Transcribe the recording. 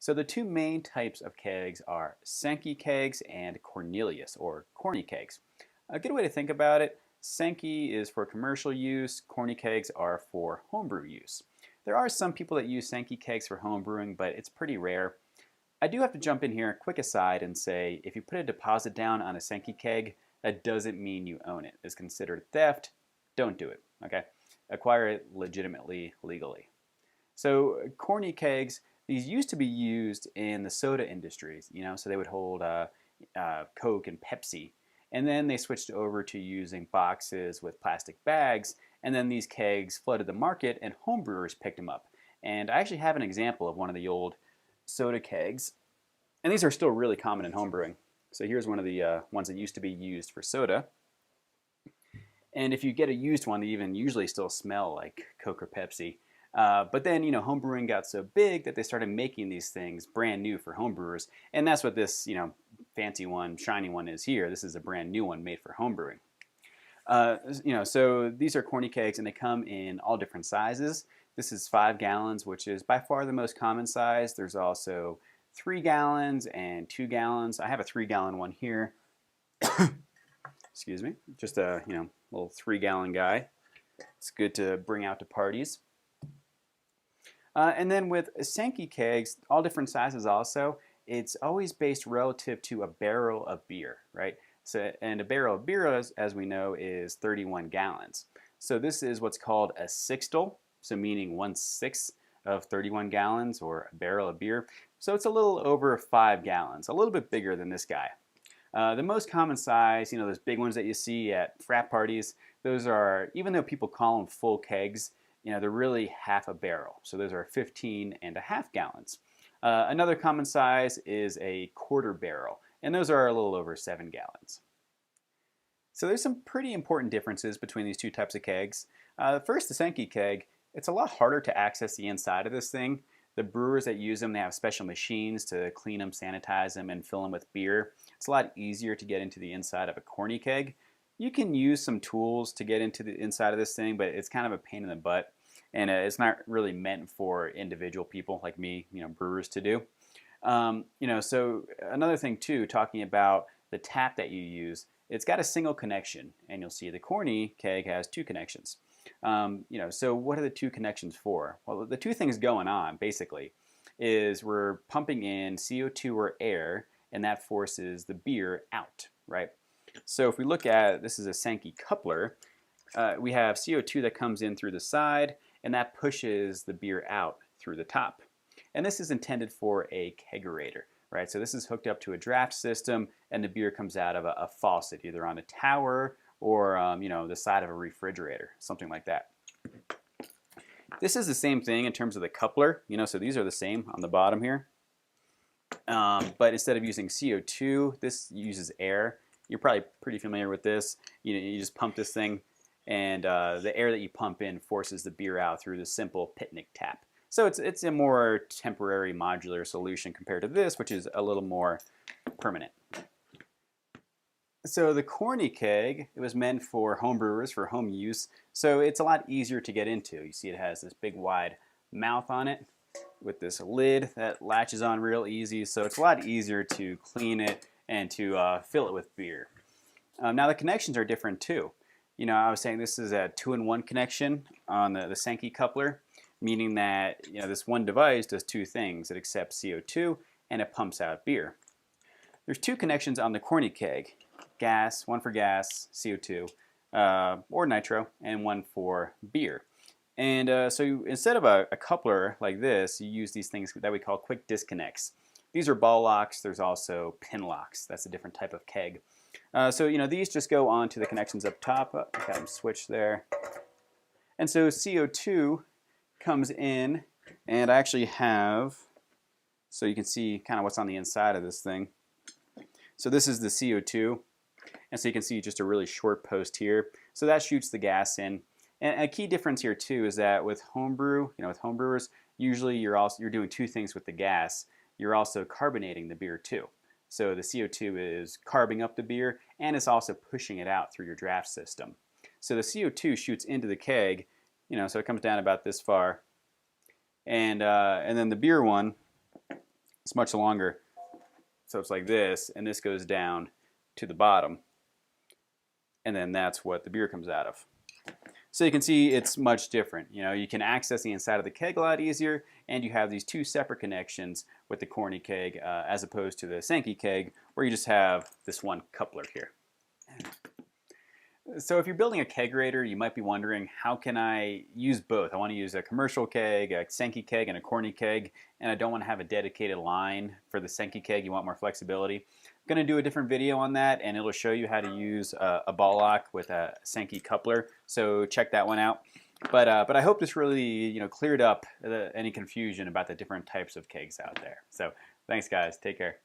So the two main types of kegs are Sankey kegs and Cornelius or Corny kegs. A good way to think about it, Sankey is for commercial use, Corny kegs are for homebrew use. There are some people that use Sankey kegs for homebrewing, but it's pretty rare. I do have to jump in here, quick aside, and say if you put a deposit down on a Sankey keg, that doesn't mean you own it. It's considered theft. Don't do it, okay? Acquire it legitimately, legally. So Corny kegs, these used to be used in the soda industries, so they would hold Coke and Pepsi. And then they switched over to using boxes with plastic bags, and then these kegs flooded the market and homebrewers picked them up. And I actually have an example of one of the old Soda Kegs, and these are still really common in homebrewing. So here's one of the ones that used to be used for soda. And if you get a used one, they even usually still smell like Coke or Pepsi. But then, homebrewing got so big that they started making these things brand new for homebrewers. And that's what this, fancy one, shiny one is here. This is a brand new one made for homebrewing. So these are Corny kegs and they come in all different sizes. This is 5 gallons, which is by far the most common size. There's also 3 gallons and 2 gallons. I have a 3-gallon one here. Excuse me. Just a, little 3-gallon guy. It's good to bring out to parties. And then with Sankey kegs, all different sizes also, it's always based relative to a barrel of beer, right? So, and a barrel of beer, as we know, is 31 gallons. So this is what's called a sixtel, so meaning 1/6 of 31 gallons or a barrel of beer. So it's a little over 5 gallons, a little bit bigger than this guy. The most common size, those big ones that you see at frat parties, those are, even though people call them full kegs, they're really half a barrel. So those are 15.5 gallons. Another common size is a quarter barrel, and those are a little over 7 gallons. So there's some pretty important differences between these two types of kegs. First, the Sankey keg, it's a lot harder to access the inside of this thing. The brewers that use them, they have special machines to clean them, sanitize them, and fill them with beer. It's a lot easier to get into the inside of a Corny keg. You can use some tools to get into the inside of this thing, but it's kind of a pain in the butt. And it's not really meant for individual people like me, brewers to do. So another thing too, talking about the tap that you use, it's got a single connection, and you'll see the Corny keg has 2 connections. So what are the 2 connections for? Well, the 2 things going on basically is we're pumping in CO2 or air, and that forces the beer out, right? So if we look at, this is a Sankey Coupler, we have CO2 that comes in through the side, and that pushes the beer out through the top. And this is intended for a kegerator, right? So this is hooked up to a draft system, and the beer comes out of a faucet, either on a tower or the side of a refrigerator, something like that. This is the same thing in terms of the coupler, so these are the same on the bottom here. But instead of using CO2, this uses air. You're probably pretty familiar with this. You just pump this thing, and the air that you pump in forces the beer out through the simple picnic tap. So it's a more temporary modular solution compared to this, which is a little more permanent. So the Corny keg, it was meant for homebrewers, for home use, so it's a lot easier to get into. You see it has this big wide mouth on it with this lid that latches on real easy, so it's a lot easier to clean it and to fill it with beer. Now the connections are different too. I was saying this is a 2-in-1 connection on the Sankey Coupler, meaning that this one device does 2 things. It accepts CO2 and it pumps out beer. There's 2 connections on the Corny keg. Gas, one for gas, CO2, or nitro, and one for beer. And so instead of a coupler like this, you use these things that we call quick disconnects. These are ball locks. There's also pin locks. That's a different type of keg. So these just go on to the connections up top. Got them switched there. And so CO2 comes in, and I actually have, so you can see kind of what's on the inside of this thing. So this is the CO2. And so you can see just a really short post here. So that shoots the gas in. And a key difference here too is that with homebrew, with homebrewers, usually you're doing 2 things with the gas. You're also carbonating the beer too. So the CO2 is carbing up the beer, and it's also pushing it out through your draft system. So the CO2 shoots into the keg, so it comes down about this far. And then the beer one, It's much longer. So it's like this, and this goes down to the bottom, and then that's what the beer comes out of. So you can see it's much different. You know, you can access the inside of the keg a lot easier, and you have these two separate connections with the Corny Keg as opposed to the Sankey Keg, where you just have this one coupler here. So if you're building a kegerator, you might be wondering, how can I use both? I want to use a commercial keg, a Sankey keg, and a Corny keg, and I don't want to have a dedicated line for the Sankey keg. You want more flexibility. I'm going to do a different video on that, and it'll show you how to use a ball lock with a Sankey Coupler. So check that one out. But I hope this really cleared up any confusion about the different types of kegs out there. So thanks, guys. Take care.